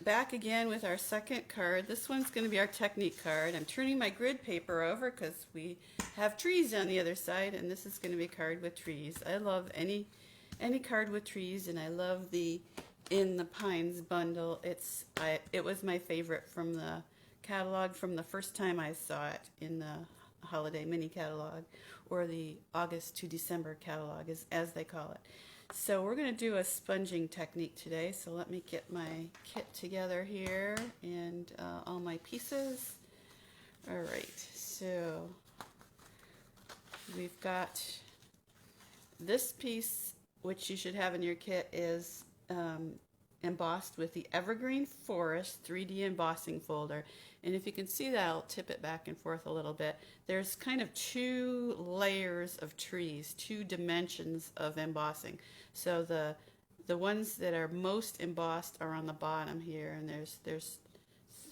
back again with our second card. This one's going to be our technique card. I'm turning my grid paper over because we have trees on the other side, and this is going to be a card with trees. I love any card with trees, and I love the In the Pines bundle. It was my favorite from the catalog from the first time I saw it in the holiday mini catalog, or the August to December catalog, as they call it. So we're going to do a sponging technique today. So let me get my kit together here and all my pieces. All right, so we've got this piece, which you should have in your kit, is embossed with the Evergreen Forest 3D embossing folder. And if you can see that, I'll tip it back and forth a little bit. There's kind of two layers of trees, two dimensions of embossing. So the ones that are most embossed are on the bottom here, and there's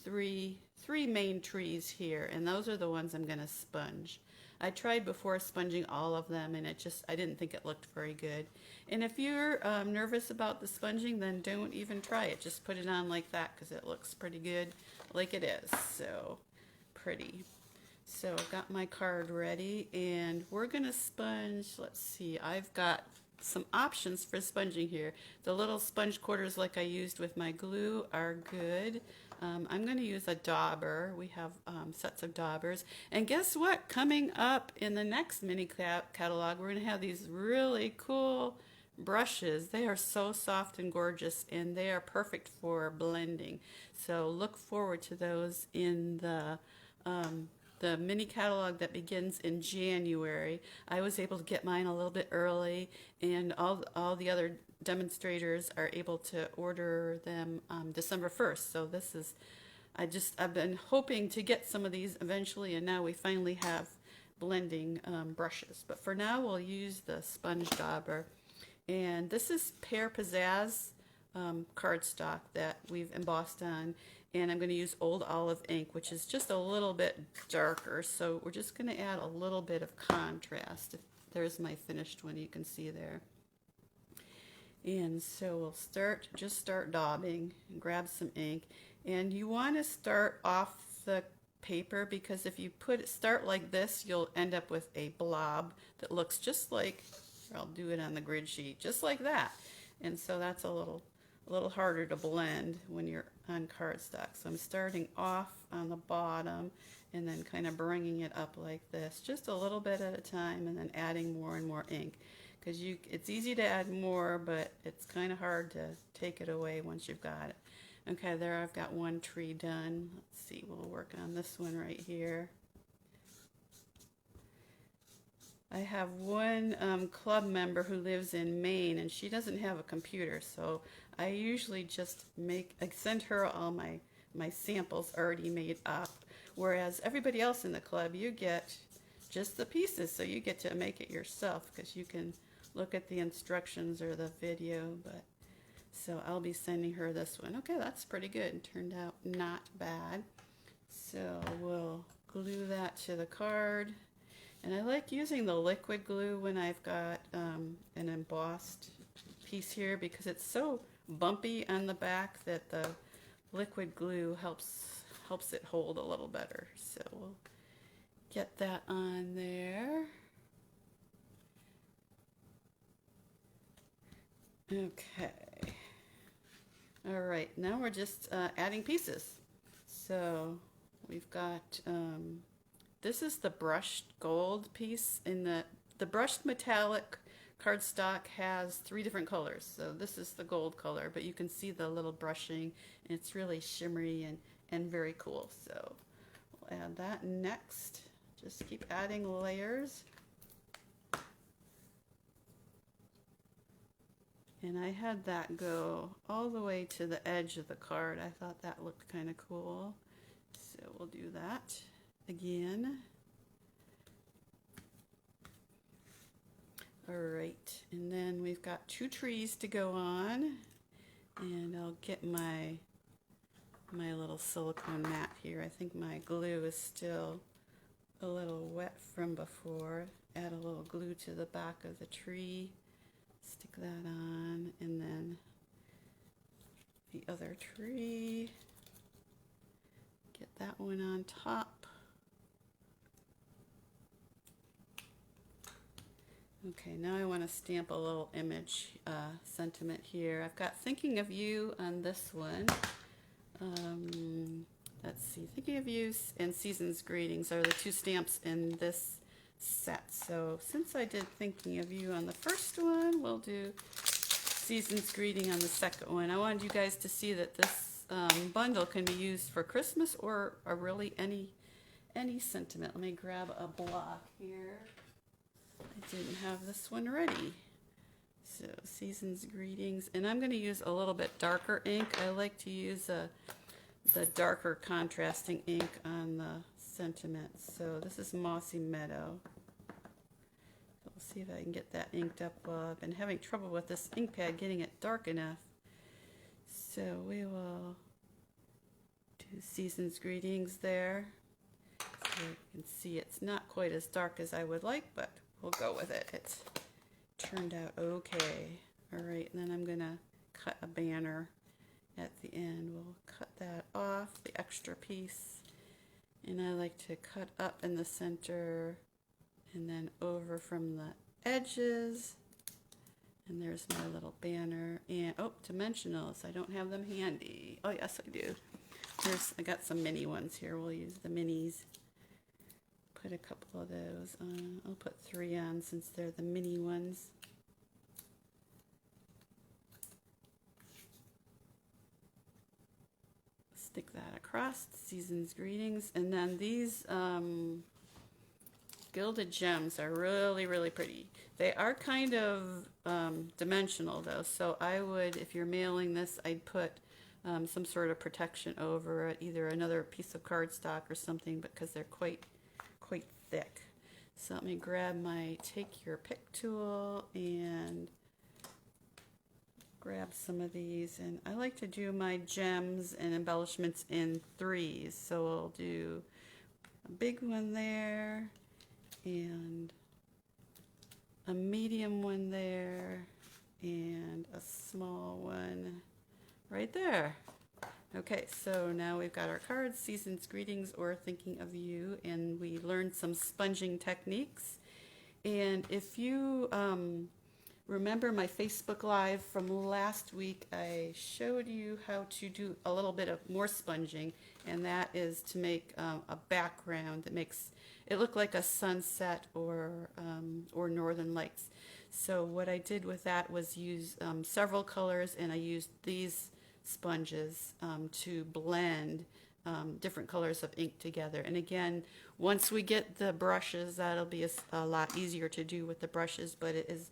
three main trees here, and those are the ones I'm going to sponge. I tried before sponging all of them, and I didn't think it looked very good. And if you're nervous about the sponging, then don't even try it. Just put it on like that because it looks pretty good like it is. So pretty. So I've got my card ready, and we're going to sponge. Let's see, I've got some options for sponging here. The little sponge quarters like I used with my glue are good. I'm going to use a dauber. We have sets of daubers. And guess what? Coming up in the next mini catalog, we're going to have these really cool brushes. They are so soft and gorgeous, and they are perfect for blending. So look forward to those in the mini catalog that begins in January. I was able to get mine a little bit early, and all the other demonstrators are able to order them December 1st. So this is, I've been hoping to get some of these eventually, and now we finally have blending brushes. But for now, we'll use the sponge dauber. And this is Pear Pizzazz cardstock that we've embossed on. And I'm going to use Old Olive ink, which is just a little bit darker. So we're just going to add a little bit of contrast. There's my finished one, you can see there. And so we'll just start daubing and grab some ink. And you want to start off the paper, because if you start like this, you'll end up with a blob that looks just like, I'll do it on the grid sheet, just like that. And so that's a little harder to blend when you're on cardstock. So I'm starting off on the bottom and then kind of bringing it up like this, just a little bit at a time, and then adding more and more ink. Because it's easy to add more, but it's kind of hard to take it away once you've got it. Okay, there I've got one tree done. Let's see, we'll work on this one right here. I have one club member who lives in Maine, and she doesn't have a computer, so I usually just send her all my samples already made up, whereas everybody else in the club, you get just the pieces, so you get to make it yourself because you can look at the instructions or the video. But so I'll be sending her this one. Okay, that's pretty good. It turned out not bad. So we'll glue that to the card. And I like using the liquid glue when I've got an embossed piece here, because it's so bumpy on the back that the liquid glue helps it hold a little better. So we'll get that on there. Okay. All right, now we're just adding pieces. So we've got this is the brushed gold piece. In the brushed metallic cardstock has 3 different colors. So this is the gold color, but you can see the little brushing, and it's really shimmery and very cool. So we'll add that next. Just keep adding layers. And I had that go all the way to the edge of the card. I thought that looked kind of cool. So we'll do that again. All right, and then we've got 2 trees to go on, and I'll get my little silicone mat here. I think my glue is still a little wet from before. Add a little glue to the back of the tree, stick that on, and then the other tree. Get that one on top. Okay, now I want to stamp a little image sentiment here. I've got Thinking of You on this one. Let's see, Thinking of You and Season's Greetings are the two stamps in this set. So since I did Thinking of You on the first one, we'll do Season's Greeting on the second one. I wanted you guys to see that this bundle can be used for Christmas or really any sentiment. Let me grab a block here. I didn't have this one ready. So Season's Greetings, and I'm going to use a little bit darker ink. I like to use the darker contrasting ink on the sentiment. So this is Mossy Meadow. We'll see if I can get that inked up. I've been having trouble with this ink pad getting it dark enough. So we will do Season's Greetings there. So you can see it's not quite as dark as I would like, but we'll go with it. It's turned out okay. All right, and then I'm gonna cut a banner at the end. We'll cut that off, the extra piece, and I like to cut up in the center and then over from the edges. And there's my little banner. And oh, dimensionals, I don't have them handy. Oh yes, I do. I got some mini ones here. We'll use the minis. Put a couple of those on. I'll put 3 on since they're the mini ones. Stick that across, Season's Greetings. And then these gilded gems are really, really pretty. They are kind of dimensional though, so I would, if you're mailing this, I'd put some sort of protection over it, either another piece of cardstock or something, because they're quite thick. So let me grab my Take Your Pick tool and grab some of these. And I like to do my gems and embellishments in 3s. So I'll do a big one there and a medium one there and a small one right there. Okay, so now we've got our cards, Season's Greetings or Thinking of You, and we learned some sponging techniques. And if you remember my Facebook Live from last week, I showed you how to do a little bit of more sponging, and that is to make a background that makes it look like a sunset or northern lights. So what I did with that was use several colors, and I used these sponges to blend different colors of ink together. And again, once we get the brushes, that'll be a lot easier to do with the brushes, but it is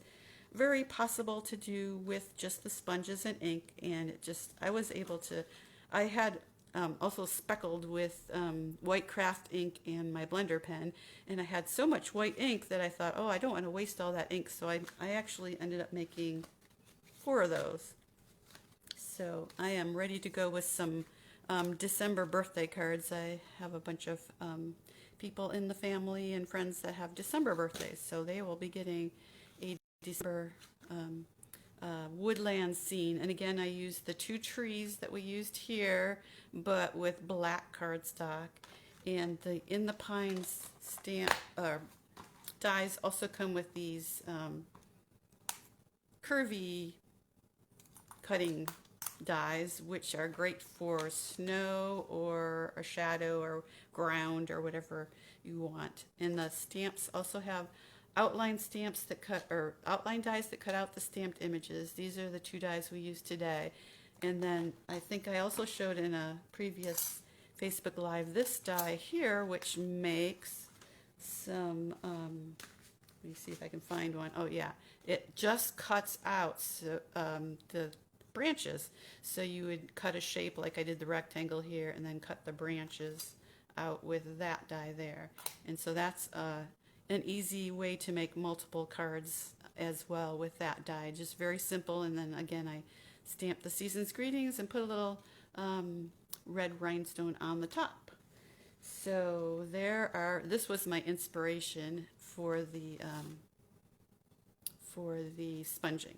very possible to do with just the sponges and ink. And it just, I was able to, I had also speckled with white craft ink and my blender pen, and I had so much white ink that I thought, oh, I don't want to waste all that ink, so I actually ended up making 4 of those. So I am ready to go with some December birthday cards. I have a bunch of people in the family and friends that have December birthdays, so they will be getting a December woodland scene. And again, I used the 2 trees that we used here, but with black cardstock. And the In the Pines stamp dies also come with these curvy cutting dies, which are great for snow or a shadow or ground or whatever you want. And the stamps also have outline stamps that cut, or outline dies that cut out the stamped images. These are the 2 dies we use today. And then I think I also showed in a previous Facebook Live this die here, which makes some let me see if I can find one. Oh yeah, it just cuts out the branches. So you would cut a shape like I did the rectangle here, and then cut the branches out with that die there. And so that's an easy way to make multiple cards as well with that die. Just very simple. And then again, I stamped the Season's Greetings and put a little red rhinestone on the top. So this was my inspiration for the sponging.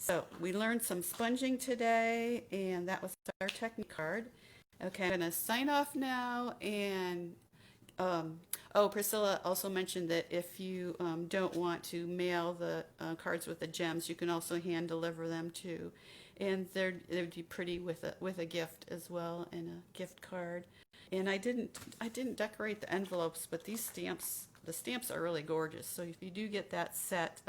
So we learned some sponging today, and that was our technique card. Okay, I'm gonna sign off now, and oh, Priscilla also mentioned that if you don't want to mail the cards with the gems, you can also hand deliver them too, and they'd be pretty with a gift as well, and a gift card. And I didn't decorate the envelopes, but the stamps are really gorgeous. So if you do get that set,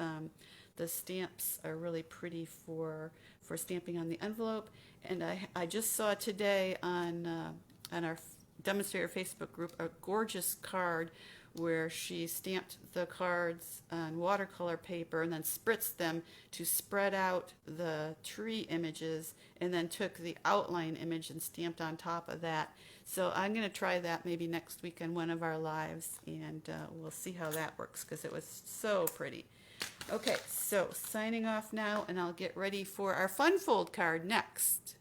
the stamps are really pretty for stamping on the envelope. And I just saw today on our demonstrator Facebook group a gorgeous card where she stamped the cards on watercolor paper and then spritzed them to spread out the tree images, and then took the outline image and stamped on top of that. So I'm going to try that maybe next week on one of our lives, and we'll see how that works because it was so pretty. Okay, so signing off now, and I'll get ready for our fun fold card next.